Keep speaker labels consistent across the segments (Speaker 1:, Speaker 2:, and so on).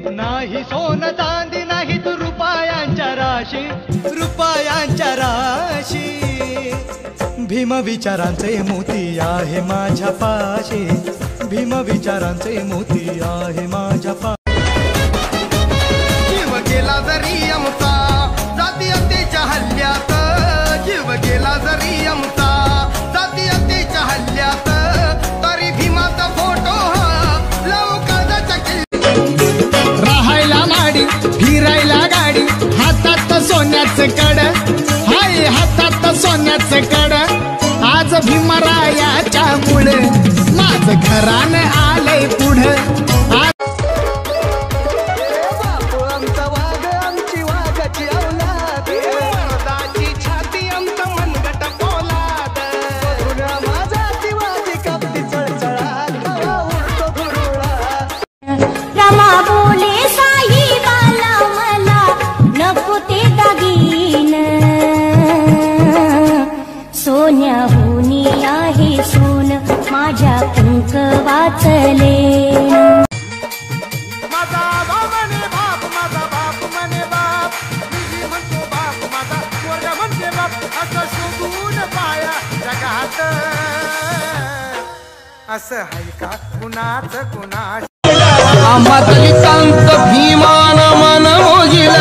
Speaker 1: नाही सोन चांदी नाही तू रुपयांच्या राशी भीम विचारांचे मोती आहे माझ्या पाशी भीम विचारांचे मोती आहे माझ्या पाशी जीव गेला जरी आमचा जातीयतेच्या हल्ल्यात जीव गेला जरी आमचा जातीयतेच्या हल्ल्यात तरी भीमाचा फोटो लावू काळजाच्या राहायला माडी फिरायला गाडी हातात सोन्याचं कड हाय हातात सोन्याचं कड आज भीमरायाच्या मुळे माझं घरानं आलंय पुढं आमचा वाघ आमची वाघाची औलाद दाची छाती आमचं मनगट पोलाद माझा शिवाजी कपटी चळचळात उडतो गुरुळा
Speaker 2: रमा बोले साई बाला मला नको ते दागीन सोन्याहुनी आहे सोन माझ्या कुंक वाचले
Speaker 1: माझा बाप म्हणे बाप माझा बाप म्हणे बाप मी म्हणतो बाप माझा वर्ग म्हणते बाप असं शोधून पाया जगात असं आहे का कुणाच कुणाच आम्हा दलितांत भीमान मन मोजिल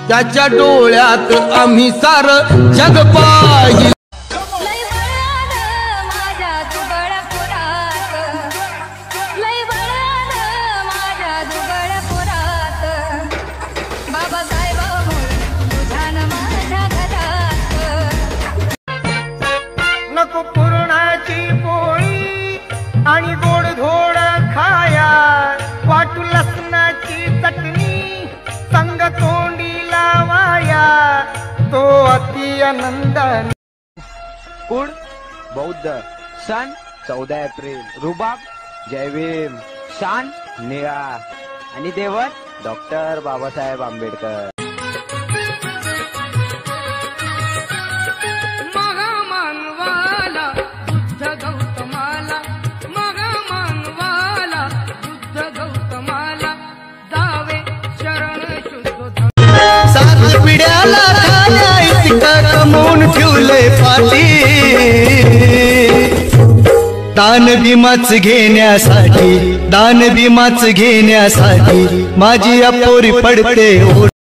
Speaker 1: त्याच्या डोळ्यात आम्ही सार जग पाहिल नको पुरणाची पोळी आणि गोड धोड खाया वाटू लसणाची चटणी संग तोंडी लावाया तो अति आनंदाने
Speaker 3: कुड बौद्ध सण 14 एप्रिल रुबाब जय भीम शान निळा आणि देवर डॉक्टर बाबासाहेब आंबेडकर
Speaker 1: पिढ्याला खाया इतका कमवून ठेवले पाठी दान भीमाच घेण्यासाठी माझी अपोरी पडते